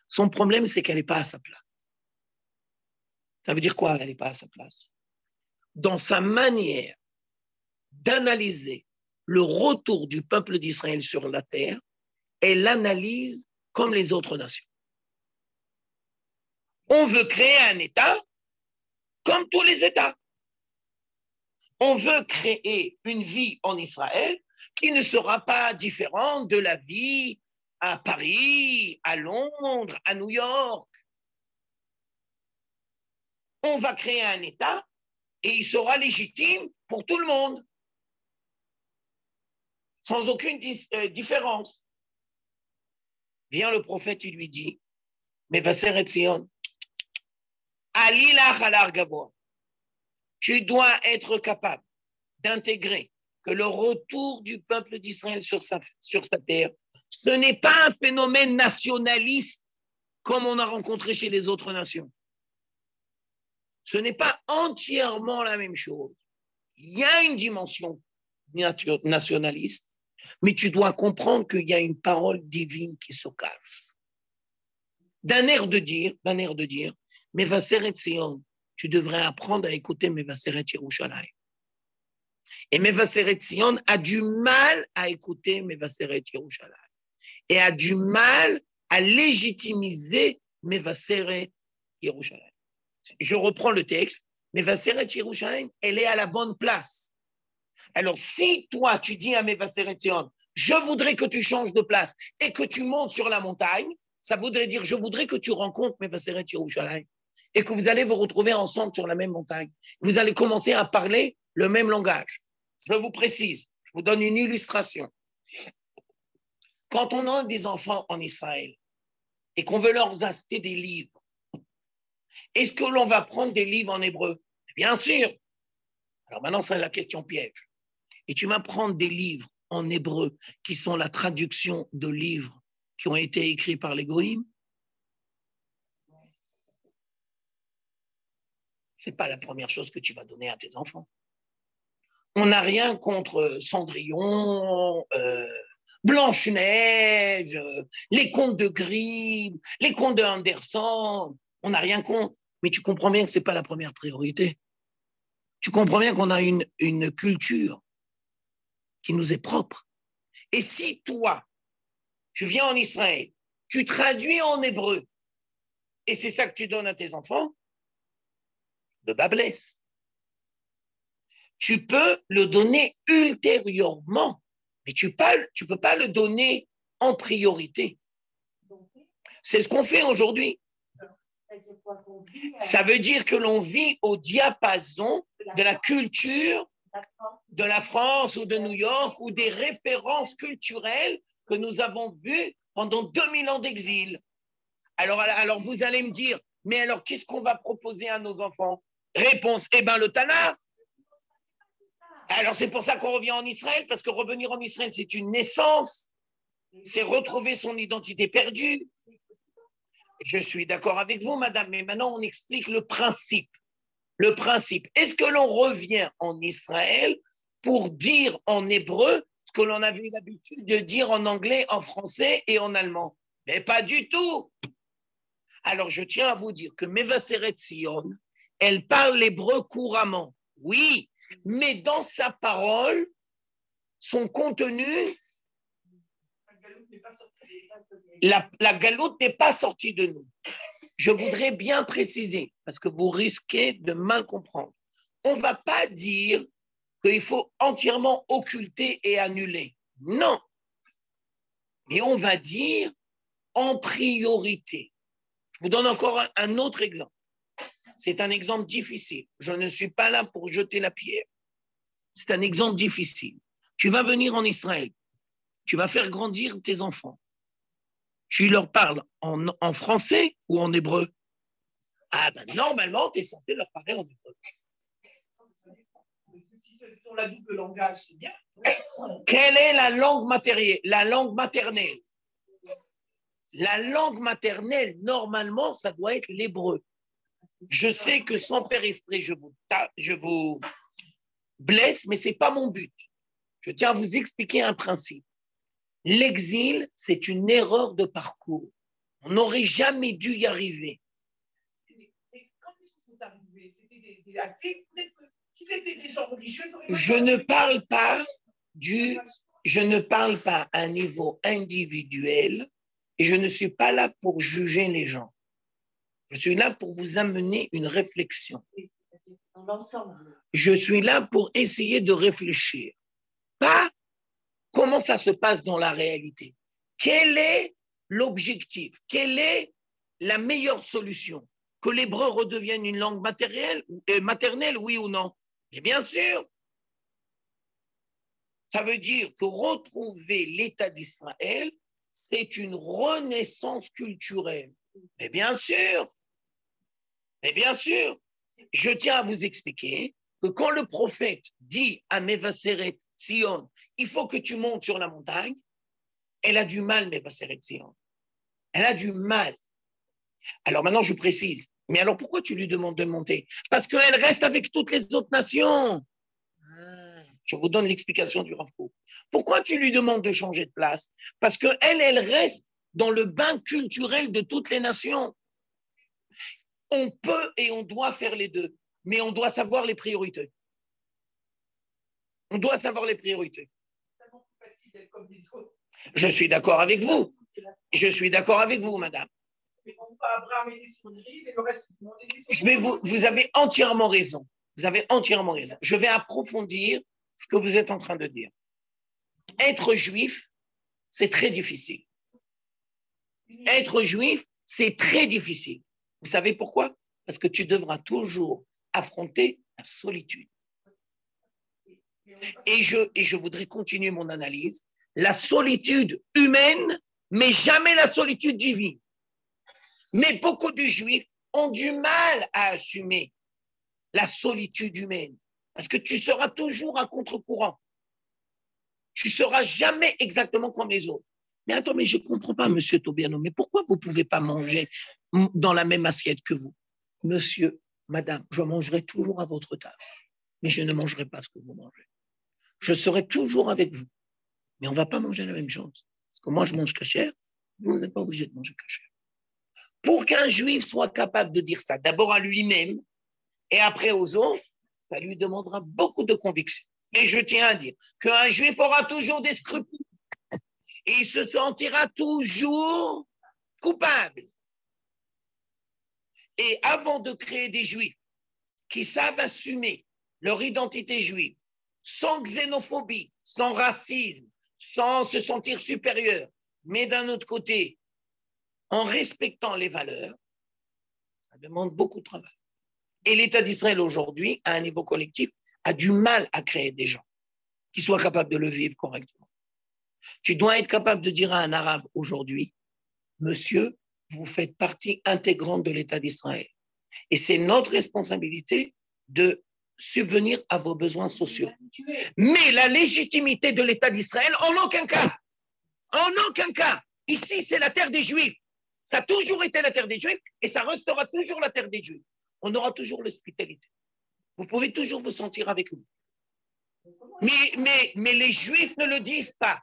S1: Son problème, c'est qu'elle n'est pas à sa place. Ça veut dire quoi, elle n'est pas à sa place? Dans sa manière d'analyser le retour du peuple d'Israël sur la terre, elle l'analyse comme les autres nations. On veut créer un État comme tous les États. On veut créer une vie en Israël qui ne sera pas différente de la vie à Paris, à Londres, à New York. On va créer un État et il sera légitime pour tout le monde, sans aucune différence. Vient le prophète, il lui dit, Mevaser Sion, Alilach alar gavoa. Tu dois être capable d'intégrer que le retour du peuple d'Israël sur sa terre, ce n'est pas un phénomène nationaliste comme on a rencontré chez les autres nations. Ce n'est pas entièrement la même chose. Il y a une dimension nationaliste, mais tu dois comprendre qu'il y a une parole divine qui se cache. D'un air de dire, Mevaser Sion, tu devrais apprendre à écouter Mevaser Yerushalayim. Et Mevaser Sion a du mal à écouter Mevaser Yerushalayim. Et a du mal à légitimiser Mevaser Yerushalayim. Je reprends le texte. Mevaseret Yerushalayim, elle est à la bonne place. Alors, si toi, tu dis à Mevaseret Zion, je voudrais que tu changes de place et que tu montes sur la montagne, ça voudrait dire, je voudrais que tu rencontres Mevaseret Yerushalayim et que vous allez vous retrouver ensemble sur la même montagne. Vous allez commencer à parler le même langage. Je vous précise, je vous donne une illustration. Quand on a des enfants en Israël et qu'on veut leur acheter des livres, est-ce que l'on va prendre des livres en hébreu? Bien sûr. Alors maintenant, c'est la question piège. Et tu vas prendre des livres en hébreu qui sont la traduction de livres qui ont été écrits par les goïms? Ce n'est pas la première chose que tu vas donner à tes enfants. On n'a rien contre Cendrillon, Blanche-Neige, les contes de Grimm, les contes de Anderson. On n'a rien contre. Mais tu comprends bien que ce n'est pas la première priorité. Tu comprends bien qu'on a une culture qui nous est propre. Et si toi, tu viens en Israël, tu traduis en hébreu, et c'est ça que tu donnes à tes enfants, le bas blesse. Tu peux le donner ultérieurement, mais tu peux pas le donner en priorité. C'est ce qu'on fait aujourd'hui. Ça veut dire que l'on vit au diapason de la culture de la France ou de New York ou des références culturelles que nous avons vues pendant 2000 ans d'exil. Alors vous allez me dire, mais alors qu'est-ce qu'on va proposer à nos enfants? Réponse, le Tanakh. Alors c'est pour ça qu'on revient en Israël, parce que revenir en Israël, c'est une naissance, c'est retrouver son identité perdue. Je suis d'accord avec vous, madame, mais maintenant on explique le principe. Le principe, est-ce que l'on revient en Israël pour dire en hébreu ce que l'on avait l'habitude de dire en anglais, en français et en allemand? Mais pas du tout. Alors je tiens à vous dire que Mevaseret Sion, elle parle l'hébreu couramment, oui, mais dans sa parole, son contenu, la galoute n'est pas sortie de nous. Je voudrais bien préciser, parce que vous risquez de mal comprendre. On ne va pas dire qu'il faut entièrement occulter et annuler. Non. Mais on va dire en priorité. Je vous donne encore un autre exemple. C'est un exemple difficile. Je ne suis pas là pour jeter la pierre. C'est un exemple difficile. Tu vas venir en Israël. Tu vas faire grandir tes enfants. Tu leur parles en français ou en hébreu? Normalement, tu es censé leur parler en hébreu.
S2: Sur la double langage, c'est bien.
S1: Quelle est la langue maternelle? La langue maternelle. La langue maternelle, normalement, ça doit être l'hébreu. Je sais que sans faire exprès, je vous blesse, mais ce n'est pas mon but. Je tiens à vous expliquer un principe. L'exil, c'est une erreur de parcours. On n'aurait jamais dû y arriver.
S2: Et quand est-ce que c'est arrivé? C'était des athées? C'était des gens religieux?
S1: Je ne parle pas à un niveau individuel et je ne suis pas là pour juger les gens. Je suis là pour vous amener une réflexion. Je suis là pour essayer de réfléchir. Pas comment ça se passe dans la réalité. Quel est l'objectif? Quelle est la meilleure solution? Que l'hébreu redevienne une langue maternelle, oui ou non? Et bien sûr. Ça veut dire que retrouver l'État d'Israël, c'est une renaissance culturelle. Mais bien sûr. Mais bien sûr. Je tiens à vous expliquer que quand le prophète dit à Mevaseret Sion, il faut que tu montes sur la montagne, elle a du mal, Mevaseret Sion. Elle a du mal. Alors maintenant, je précise. Mais alors pourquoi tu lui demandes de monter? Parce qu'elle reste avec toutes les autres nations. Je vous donne l'explication du Rav Kook. Pourquoi tu lui demandes de changer de place? Parce qu'elle reste dans le bain culturel de toutes les nations. On peut et on doit faire les deux, mais on doit savoir les priorités. On doit savoir les priorités. Je suis d'accord avec vous. Je suis d'accord avec vous, madame.
S2: Abraham était sur une rive et le reste du monde était
S1: vous avez entièrement raison. Vous avez entièrement raison. Je vais approfondir ce que vous êtes en train de dire. Être juif, c'est très difficile. Être juif, c'est très difficile. Vous savez pourquoi? Parce que tu devras toujours affronter la solitude. Et je voudrais continuer mon analyse. La solitude humaine, mais jamais la solitude divine. Mais beaucoup de juifs ont du mal à assumer la solitude humaine. Parce que tu seras toujours à contre-courant. Tu ne seras jamais exactement comme les autres. Mais attends, mais je ne comprends pas, monsieur Tobiano, mais pourquoi vous ne pouvez pas manger dans la même assiette que vous? Monsieur, madame, je mangerai toujours à votre table, mais je ne mangerai pas ce que vous mangez. Je serai toujours avec vous, mais on ne va pas manger la même chose. Parce que moi, je mange cachère, vous n'êtes pas obligé de manger cachère. Pour qu'un juif soit capable de dire ça, d'abord à lui-même et après aux autres, ça lui demandera beaucoup de conviction. Et je tiens à dire qu'un juif aura toujours des scrupules et il se sentira toujours coupable. Et avant de créer des juifs qui savent assumer leur identité juive, sans xénophobie, sans racisme, sans se sentir supérieur, mais d'un autre côté, en respectant les valeurs, ça demande beaucoup de travail. Et l'État d'Israël aujourd'hui, à un niveau collectif, a du mal à créer des gens qui soient capables de le vivre correctement. Tu dois être capable de dire à un arabe aujourd'hui, monsieur, vous faites partie intégrante de l'État d'Israël. Et c'est notre responsabilité de subvenir à vos besoins sociaux. Mais la légitimité de l'État d'Israël, en aucun cas, ici c'est la terre des Juifs. Ça a toujours été la terre des Juifs et ça restera toujours la terre des Juifs. On aura toujours l'hospitalité. Vous pouvez toujours vous sentir avec nous. Mais les Juifs ne le disent pas.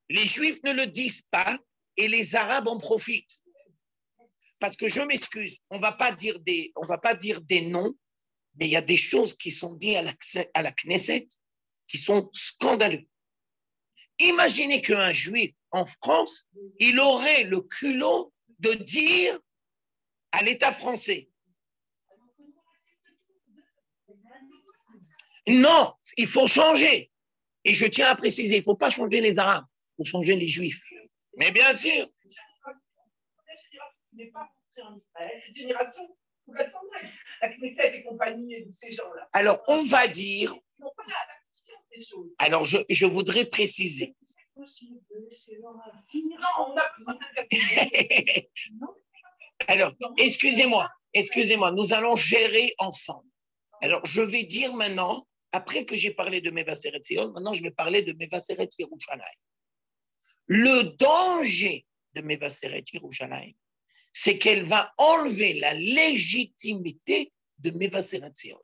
S1: Les Juifs ne le disent pas et les Arabes en profitent. Parce que je m'excuse, on ne va pas dire des noms, mais il y a des choses qui sont dites à la Knesset qui sont scandaleuses. Imaginez qu'un Juif en France, il aurait le culot de dire à l'État français, non, il faut changer. Et je tiens à préciser, il ne faut pas changer les Arabes, il faut changer les Juifs. Mais bien sûr.
S2: n'est pas rentré en Israël, cette génération, vous la sentez, la Knesset et compagnie et tous ces gens-là.
S1: Alors, on va dire.
S2: Ils n'ont pas la conscience des choses.
S1: Alors, je voudrais préciser.
S2: Non, on a besoin de
S1: Alors, excusez-moi, nous allons gérer ensemble. Alors, je vais dire maintenant, après que j'ai parlé de Mevaseret Zion, maintenant je vais parler de Mevaseret Yerushalayim. Le danger de Mevaseret Yerushalayim, c'est qu'elle va enlever la légitimité de Mevaseret Zion.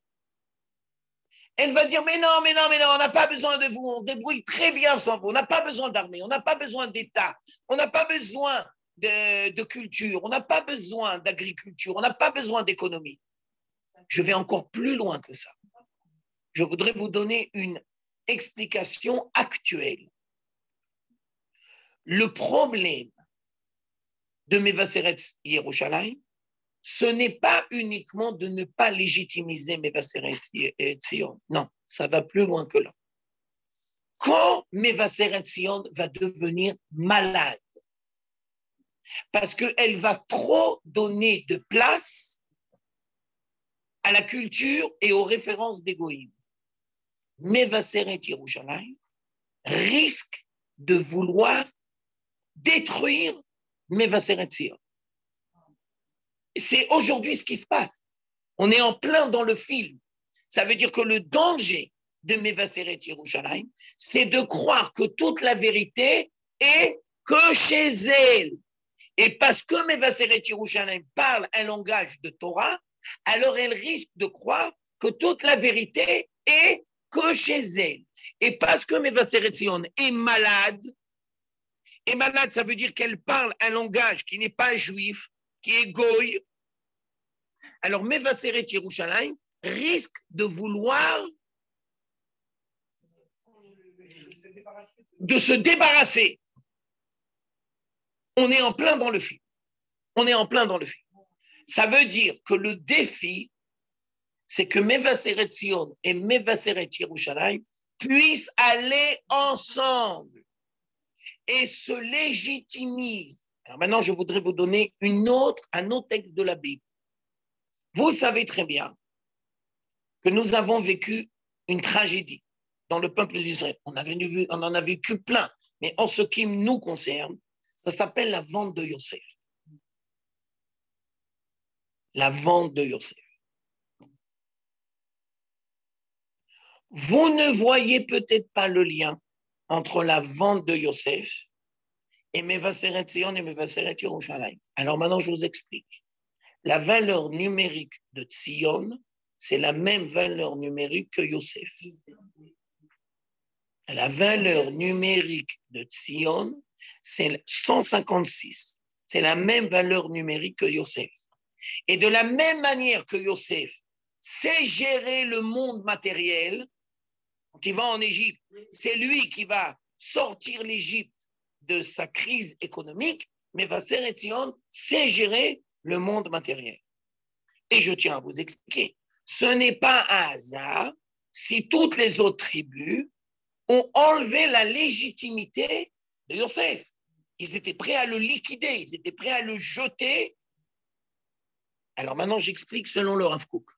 S1: Elle va dire, mais non, on n'a pas besoin de vous, on débrouille très bien sans vous, on n'a pas besoin d'armée, on n'a pas besoin d'État, on n'a pas besoin de culture, on n'a pas besoin d'agriculture, on n'a pas besoin d'économie. Je vais encore plus loin que ça. Je voudrais vous donner une explication actuelle. Le problème de Mevaseret Yerushalayim, ce n'est pas uniquement de ne pas légitimiser Mevaseret Zion. Non, ça va plus loin que là. Quand Mevaseret Zion va devenir malade, parce qu'elle va trop donner de place à la culture et aux références d'égoïsme, Mevaseret Yerushalayim risque de vouloir détruire Mevaseret Zion. C'est aujourd'hui ce qui se passe. On est en plein dans le film. Ça veut dire que le danger de Mevaseret Yerushalayim, c'est de croire que toute la vérité est que chez elle. Et parce que Mevaseret Yerushalayim parle un langage de Torah, alors elle risque de croire que toute la vérité est que chez elle. Et parce que Mevaseret Zion est malade, et malade, ça veut dire qu'elle parle un langage qui n'est pas juif, qui est goy. Alors, Mevaseret Yerushalayim risque de vouloir de se débarrasser. On est en plein dans le film. On est en plein dans le film. Ça veut dire que le défi, c'est que Mevaseret Zion et Mevaseret Yerushalayim puissent aller ensemble et se légitimisent. Alors maintenant, je voudrais vous donner un autre texte de la Bible. Vous savez très bien que nous avons vécu une tragédie dans le peuple d'Israël. On en a vécu plein, mais en ce qui nous concerne, ça s'appelle la vente de Yosef. La vente de Yosef. Vous ne voyez peut-être pas le lien entre la vente de Yosef et Mevaseret Zion et Mevaseret Yerushalayim. Alors maintenant, je vous explique. La valeur numérique de Zion, c'est la même valeur numérique que Yosef. La valeur numérique de Zion, c'est 156. C'est la même valeur numérique que Yosef. Et de la même manière que Yosef sait gérer le monde matériel, quand il va en Égypte, c'est lui qui va sortir l'Égypte de sa crise économique, mais Mevaseret Zion sait gérer le monde matériel. Et je tiens à vous expliquer, ce n'est pas un hasard si toutes les autres tribus ont enlevé la légitimité de Yosef. Ils étaient prêts à le liquider, ils étaient prêts à le jeter. Alors maintenant, j'explique selon le Rav Kook.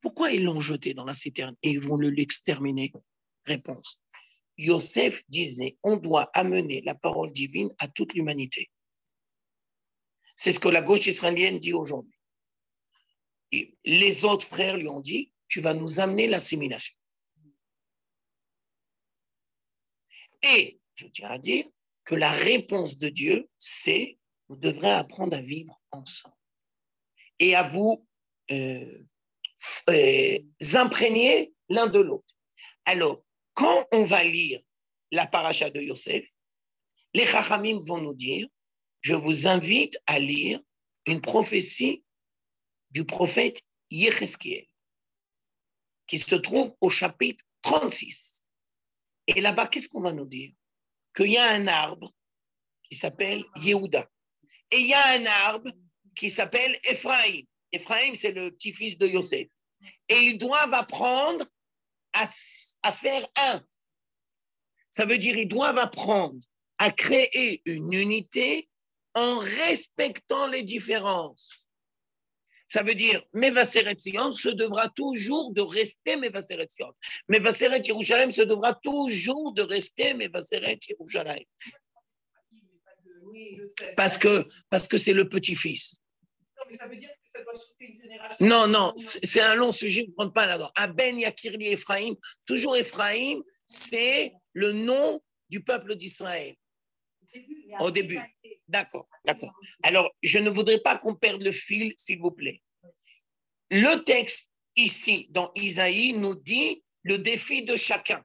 S1: Pourquoi ils l'ont jeté dans la citerne et ils vont l'exterminer? Réponse. Yosef disait, on doit amener la parole divine à toute l'humanité. C'est ce que la gauche israélienne dit aujourd'hui. Et les autres frères lui ont dit, tu vas nous amener l'assimilation. Et je tiens à dire que la réponse de Dieu, c'est, vous devrez apprendre à vivre ensemble et à vous imprégner l'un de l'autre. Alors, quand on va lire la paracha de Yosef, les Chachamim vont nous dire, je vous invite à lire une prophétie du prophète Yecheskel, qui se trouve au chapitre 36. Et là-bas, qu'est-ce qu'on va nous dire? Qu'il y a un arbre qui s'appelle Yehuda. Et il y a un arbre qui s'appelle Ephraïm. Ephraïm, c'est le petit-fils de Yosef. Et ils doivent apprendre à faire un. Ça veut dire qu'ils doivent apprendre à créer une unité en respectant les différences. Ça veut dire, Mevaseret Zion se devra toujours de rester Mevaseret Zion. Mevaseret Yerushalayim se devra toujours de rester Mevaseret Yerushalayim. Parce que c'est le petit-fils.
S2: Non, mais ça veut dire que ça doit sauter une génération.
S1: Non, c'est un long sujet, je ne prends pas là-dedans. Aben Yakirli Ephraim, toujours Ephraim, c'est le nom du peuple d'Israël. Au début. D'accord. Alors, je ne voudrais pas qu'on perde le fil, s'il vous plaît. Le texte ici, dans Isaïe, nous dit le défi de chacun.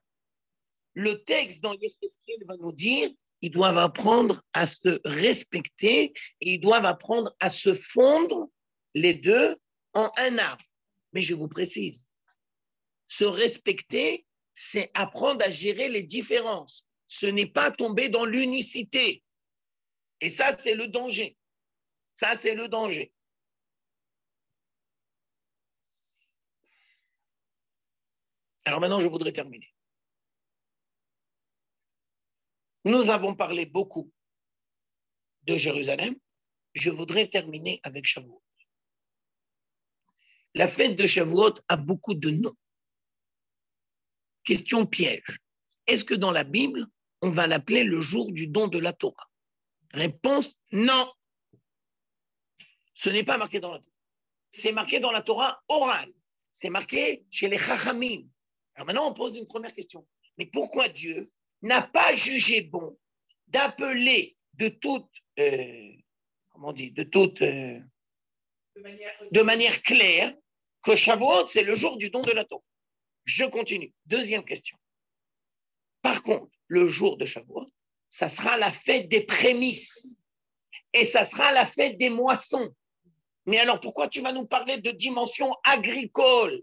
S1: Le texte dans Yecheskel va nous dire ils doivent apprendre à se respecter et ils doivent apprendre à se fondre les deux en un arbre. Mais je vous précise, se respecter, c'est apprendre à gérer les différences. Ce n'est pas tomber dans l'unicité. Et ça, c'est le danger. Alors maintenant, je voudrais terminer. Nous avons parlé beaucoup de Jérusalem. Je voudrais terminer avec Shavuot. La fête de Shavuot a beaucoup de noms. Question piège. Est-ce que dans la Bible, on va l'appeler le jour du don de la Torah? Réponse, non. Ce n'est pas marqué dans la Torah. C'est marqué dans la Torah orale. C'est marqué chez les Chachamim. Alors maintenant, on pose une première question. Mais pourquoi Dieu n'a pas jugé bon d'appeler de manière claire que Shavuot, c'est le jour du don de la Torah? Je continue. Deuxième question. Par contre, le jour de Shavuot, ça sera la fête des prémices et ça sera la fête des moissons. Mais alors, pourquoi tu vas nous parler de dimension agricole?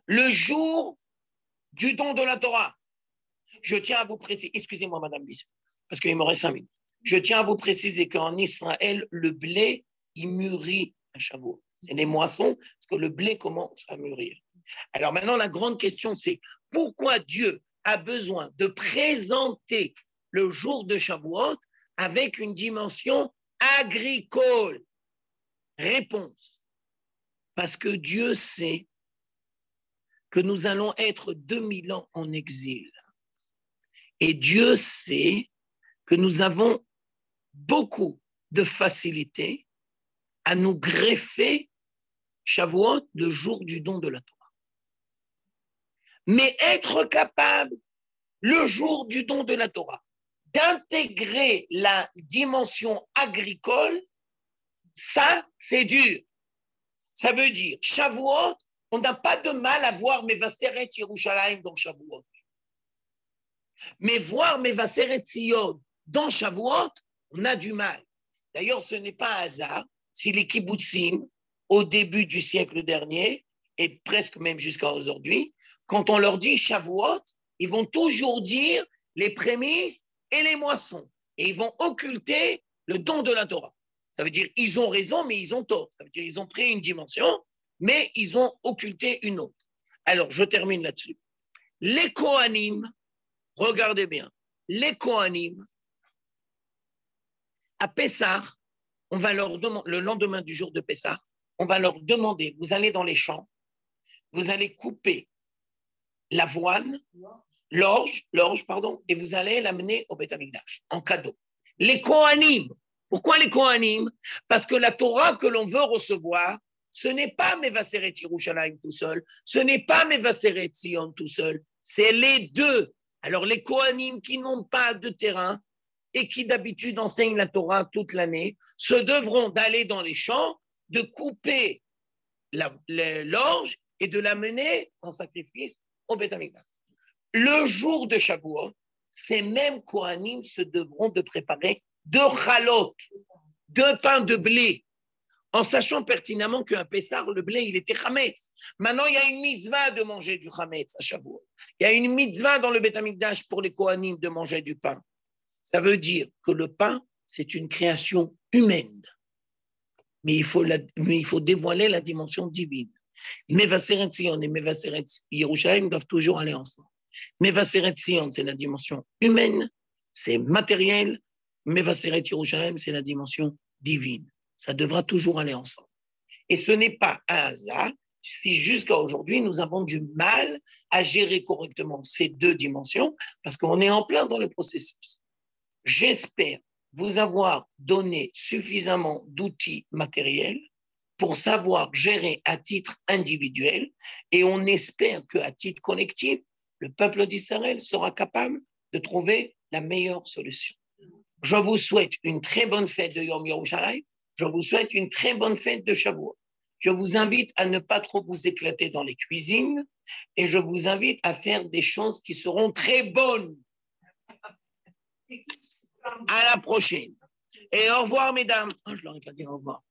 S1: Le jour du don de la Torah. Je tiens à vous préciser, excusez-moi, Madame Bissou, parce qu'il me reste 5 minutes. Je tiens à vous préciser qu'en Israël, le blé il mûrit à Shavuot. C'est les moissons, parce que le blé commence à mûrir. Alors maintenant, la grande question, c'est pourquoi Dieu a besoin de présenter le jour de Shavuot avec une dimension agricole? Réponse. Parce que Dieu sait que nous allons être 2000 ans en exil. Et Dieu sait que nous avons beaucoup de facilité à nous greffer Shavuot, le jour du don de la Torah. Mais être capable, le jour du don de la Torah, d'intégrer la dimension agricole, ça, c'est dur. Ça veut dire, Shavuot, on n'a pas de mal à voir Mevaseret Yerushalayim dans Shavuot. Mais voir Mevaseret Sion dans Shavuot, on a du mal. D'ailleurs, ce n'est pas un hasard si les kibbutzim, au début du siècle dernier, et presque même jusqu'à aujourd'hui, quand on leur dit Shavuot, ils vont toujours dire les prémices et les moissons. Et ils vont occulter le don de la Torah. Ça veut dire ils ont raison, mais ils ont tort. Ça veut dire ils ont pris une dimension, mais ils ont occulté une autre. Alors, je termine là-dessus. Les Kohanim, regardez bien, les Kohanim, à Pessah, on va leur demander, le lendemain du jour de Pessah, on va leur demander, vous allez dans les champs, vous allez couper l'avoine, l'orge, et vous allez l'amener au Beth Amikdash en cadeau. Les Kohanim, pourquoi les Kohanim? Parce que la Torah que l'on veut recevoir, ce n'est pas Mevaseret Yerushalayim tout seul, ce n'est pas Mevaseret Sion tout seul, c'est les deux. Alors les Kohanim qui n'ont pas de terrain et qui d'habitude enseignent la Torah toute l'année, se devront d'aller dans les champs, de couper l'orge et de l'amener en sacrifice au Beth Amikdash. Le jour de Shavuot, ces mêmes Kohanim se devront de préparer 2 chalot, 2 pains de blé, en sachant pertinemment qu'un Pessah, le blé, il était chametz. Maintenant, il y a une mitzvah de manger du chametz à Shavuot. Il y a une mitzvah dans le Beth Amikdash pour les Kohanim de manger du pain. Ça veut dire que le pain, c'est une création humaine. Mais il faut dévoiler la dimension divine. Mevaseret Sion et Mevaseret Yerushalayim doivent toujours aller ensemble. Mevaseret Sion, c'est la dimension humaine, c'est matériel. Mevaseret Yerushalayim, c'est la dimension divine. Ça devra toujours aller ensemble. Et ce n'est pas un hasard si jusqu'à aujourd'hui, nous avons du mal à gérer correctement ces 2 dimensions parce qu'on est en plein dans le processus. J'espère vous avoir donné suffisamment d'outils matériels pour savoir gérer à titre individuel et on espère qu'à titre collectif, le peuple d'Israël sera capable de trouver la meilleure solution. Je vous souhaite une très bonne fête de Yom Yerushalayim. Je vous souhaite une très bonne fête de Shavuot. Je vous invite à ne pas trop vous éclater dans les cuisines et je vous invite à faire des choses qui seront très bonnes. À la prochaine. Et au revoir, mesdames. Je ne leur ai pas dit au revoir.